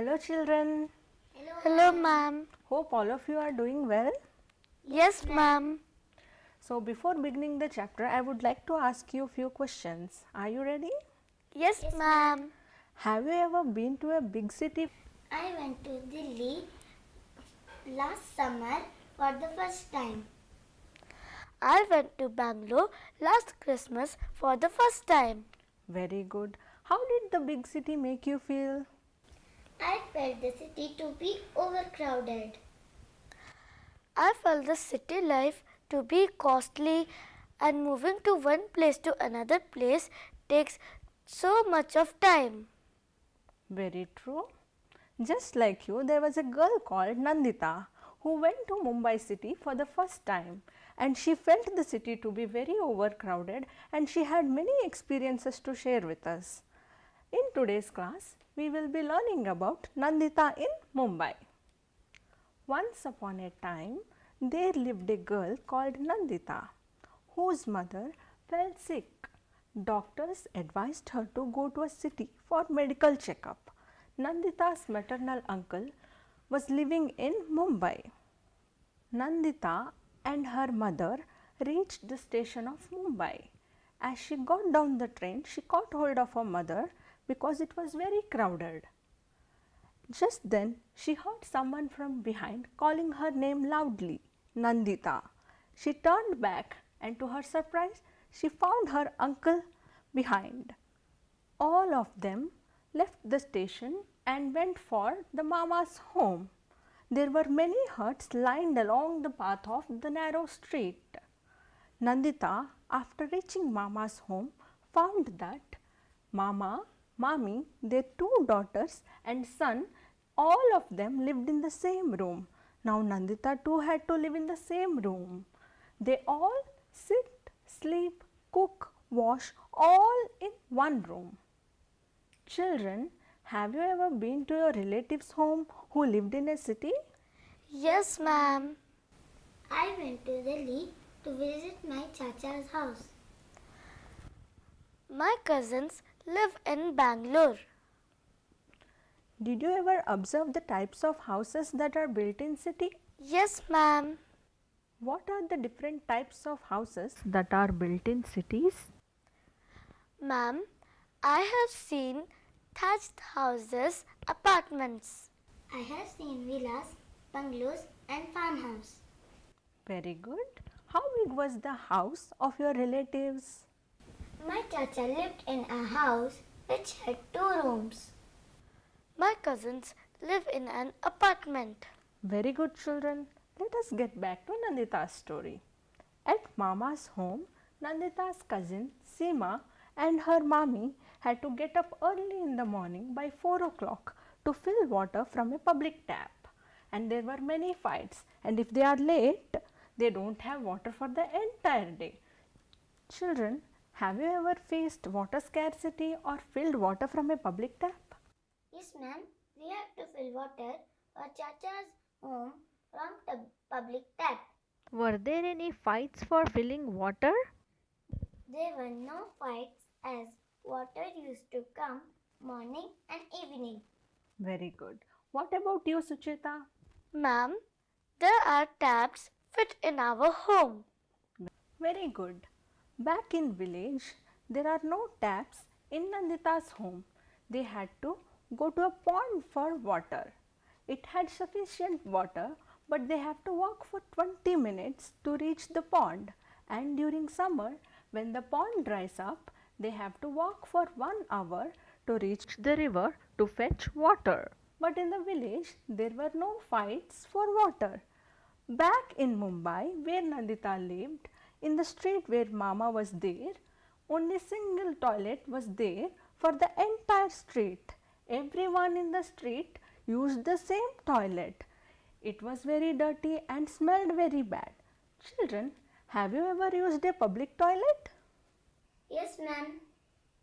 Hello children. Hello, ma'am. Hope all of you are doing well. Yes, ma'am. So before beginning the chapter, I would like to ask you a few questions. Are you ready? Yes, ma'am. Have you ever been to a big city? I went to Delhi last summer for the first time. I went to Bangalore last Christmas for the first time. Very good. How did the big city make you feel? I felt the city to be overcrowded. I felt the city life to be costly and moving to one place to another place takes so much of time. Very true. Just like you, there was a girl called Nandita who went to Mumbai city for the first time, and she felt the city to be very overcrowded, and she had many experiences to share with us. In today's class, we will be learning about Nandita in Mumbai. Once upon a time, there lived a girl called Nandita, whose mother fell sick. Doctors advised her to go to a city for medical checkup. Nandita's maternal uncle was living in Mumbai. Nandita and her mother reached the station of Mumbai. As she got down the train, she caught hold of her mother because it was very crowded. Just then, she heard someone from behind calling her name loudly, Nandita. She turned back and to her surprise, she found her uncle behind. All of them left the station and went for the mama's home. There were many huts lined along the path of the narrow street. Nandita, after reaching mama's home, found that mama, mommy, their two daughters and son, all of them lived in the same room. Now Nandita too had to live in the same room. They all sit, sleep, cook, wash all in one room. Children, have you ever been to your relative's home who lived in a city? Yes, ma'am. I went to Delhi to visit my chacha's house. My cousins live in Bangalore. Did you ever observe the types of houses that are built in city? Yes, ma'am. What are the different types of houses that are built in cities? Ma'am, I have seen thatched houses, apartments. I have seen villas, bungalows and farmhouse. Very good. How big was the house of your relatives? My chacha lived in a house which had 2 rooms. My cousins live in an apartment. Very good, children. Let us get back to Nandita's story. At Mama's home, Nandita's cousin Seema and her mommy had to get up early in the morning by 4 o'clock to fill water from a public tap. And there were many fights, and if they are late, they don't have water for the entire day. Children, have you ever faced water scarcity or filled water from a public tap? Yes, ma'am. We have to fill water for chacha's home from the public tap. Were there any fights for filling water? There were no fights as water used to come morning and evening. Very good. What about you, Sucheta? Ma'am, there are taps fit in our home. Very good. Back in village, there are no taps in Nandita's home. They had to go to a pond for water. It had sufficient water, but they have to walk for 20 minutes to reach the pond. And during summer, when the pond dries up, they have to walk for 1 hour to reach the river to fetch water. But in the village, there were no fights for water. Back in Mumbai, where Nandita lived, in the street where Mama was there, only single toilet was there for the entire street. Everyone in the street used the same toilet. It was very dirty and smelled very bad. Children, have you ever used a public toilet? Yes, ma'am.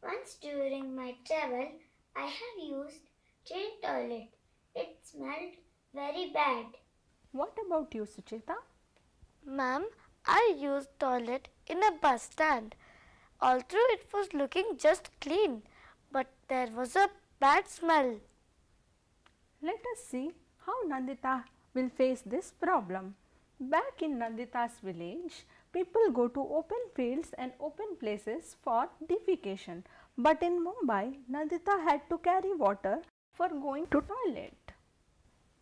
Once during my travel, I have used train toilet. It smelled very bad. What about you, Sucheta? Ma'am, I used toilet in a bus stand. Although it was looking just clean, but there was a bad smell. Let us see how Nandita will face this problem. Back in Nandita's village, people go to open fields and open places for defecation. But in Mumbai, Nandita had to carry water for going to toilet.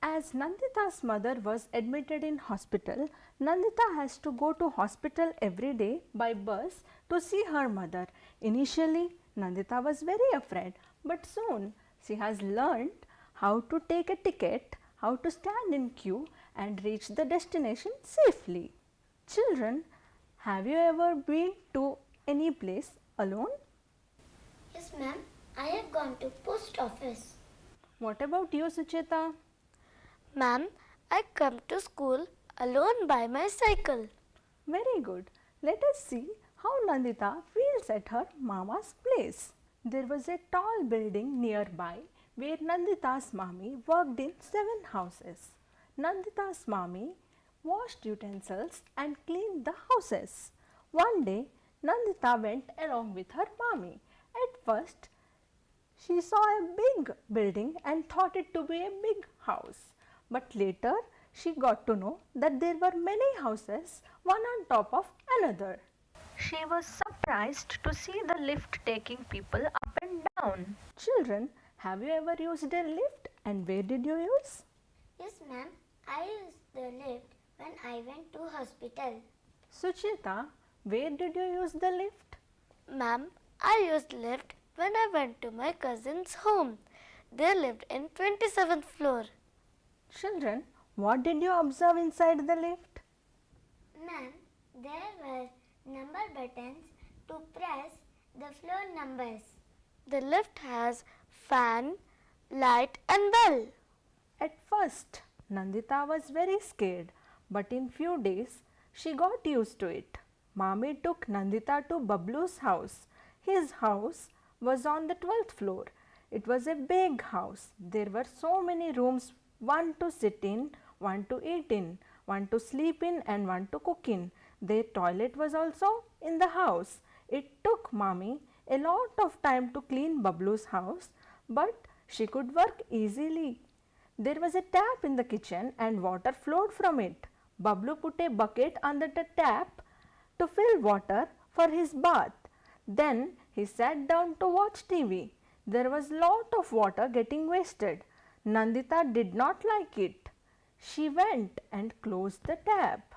As Nandita's mother was admitted in hospital, Nandita has to go to hospital every day by bus to see her mother. Initially, Nandita was very afraid, but soon she has learned how to take a ticket, how to stand in queue and reach the destination safely. Children, have you ever been to any place alone? Yes, ma'am. I have gone to post office. What about you, Sucheta? Ma'am, I come to school alone by my cycle. Very good. Let us see how Nandita feels at her mama's place. There was a tall building nearby where Nandita's mommy worked in 7 houses. Nandita's mommy washed utensils and cleaned the houses. One day, Nandita went along with her mommy. At first, she saw a big building and thought it to be a big house. But later, she got to know that there were many houses, one on top of another. She was surprised to see the lift taking people up and down. Children, have you ever used a lift and where did you use? Yes, ma'am. I used the lift when I went to hospital. Sucheta, where did you use the lift? Ma'am, I used lift when I went to my cousin's home. They lived in 27th floor. Children, what did you observe inside the lift? Ma'am, there were number buttons to press the floor numbers. The lift has fan, light and bell. At first, Nandita was very scared, but in few days, she got used to it. Mommy took Nandita to Bablu's house. His house was on the 12th floor. It was a big house. There were so many rooms, one to sit in, one to eat in, one to sleep in and one to cook in. Their toilet was also in the house. It took Mommy a lot of time to clean Bablu's house, but she could work easily. There was a tap in the kitchen and water flowed from it. Bablu put a bucket under the tap to fill water for his bath. Then he sat down to watch TV. There was lot of water getting wasted. Nandita did not like it. She went and closed the tap.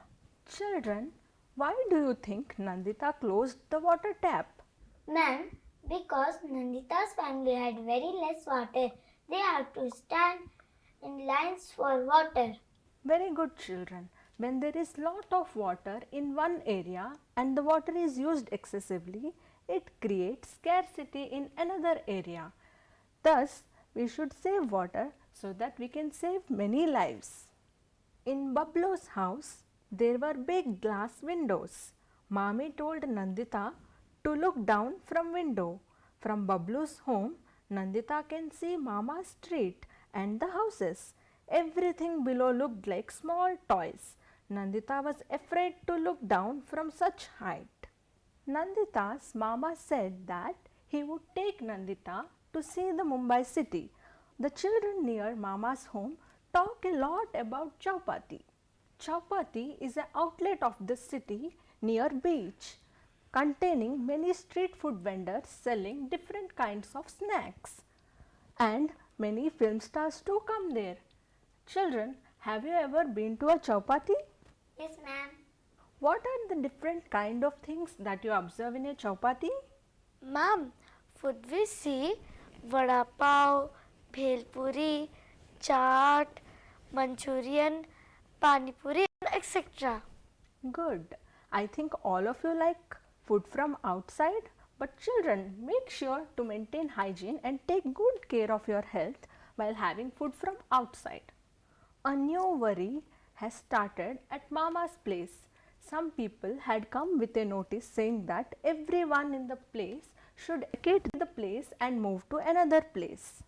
Children, why do you think Nandita closed the water tap? Ma'am, because Nandita's family had very less water, they have to stand in lines for water. Very good, children. When there is lot of water in one area and the water is used excessively, it creates scarcity in another area. Thus, we should save water so that we can save many lives. In Bablu's house, there were big glass windows. Mommy told Nandita to look down from window. From Bablu's home, Nandita can see Mama's street and the houses. Everything below looked like small toys. Nandita was afraid to look down from such height. Nandita's mama said that he would take Nandita to see the Mumbai city. The children near Mama's home talk a lot about Chowpatty. Chowpatty is an outlet of the city near beach, containing many street food vendors selling different kinds of snacks. And many film stars too come there. Children, have you ever been to a Chowpatty? Yes, ma'am. What are the different kind of things that you observe in a Chowpatty? Ma'am, food we see vada pav, bhel puri, chaat, Manchurian, pani puri and etc. Good. I think all of you like food from outside. But children, make sure to maintain hygiene and take good care of your health while having food from outside. A new worry has started at Mama's place. Some people had come with a notice saying that everyone in the place should vacate the place and move to another place.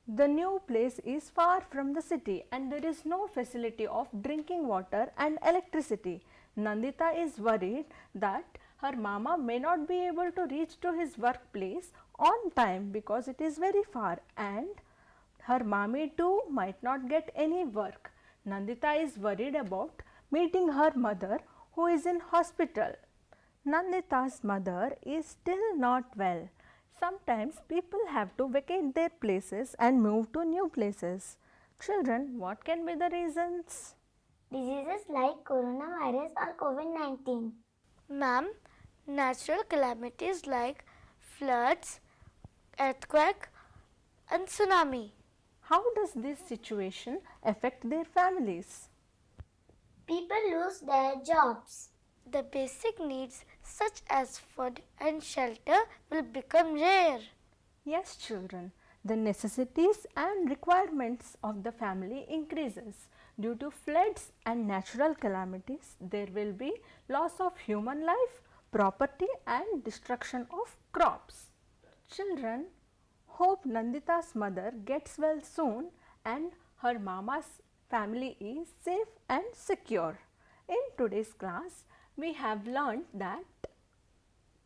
The new place is far from the city and there is no facility of drinking water and electricity. Nandita is worried that her mama may not be able to reach to his workplace on time because it is very far and Her mommy too might not get any work. Nandita is worried about meeting her mother who is in hospital. Nandita's mother is still not well. Sometimes people have to vacate their places and move to new places. Children, what can be the reasons? Diseases like coronavirus or COVID-19. Ma'am, natural calamities like floods, earthquake and tsunami. How does this situation affect their families? People lose their jobs. The basic needs such as food and shelter will become rare. Yes, children, the necessities and requirements of the family increases. Due to floods and natural calamities, there will be loss of human life, property and destruction of crops. Children, hope Nandita's mother gets well soon and her mama's family is safe and secure. In today's class, we have learnt that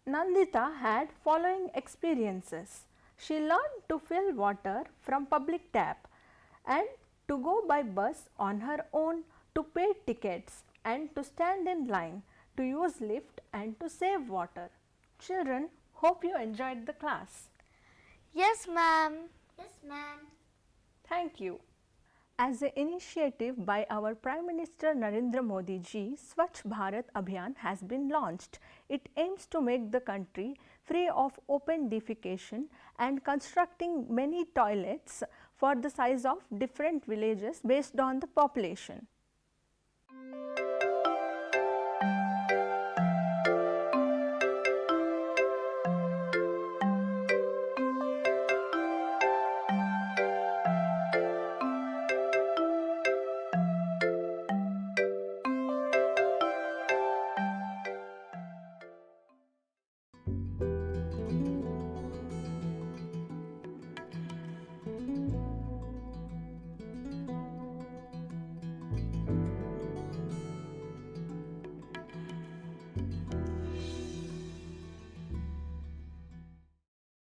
Nandita had following experiences. She learned to fill water from public tap and to go by bus on her own, to pay tickets and to stand in line, to use lift and to save water. Children, hope you enjoyed the class. Yes, ma'am. Yes, ma'am. Thank you. As an initiative by our Prime Minister Narendra Modi ji, Swachh Bharat Abhiyan has been launched. It aims to make the country free of open defecation and constructing many toilets for the size of different villages based on the population.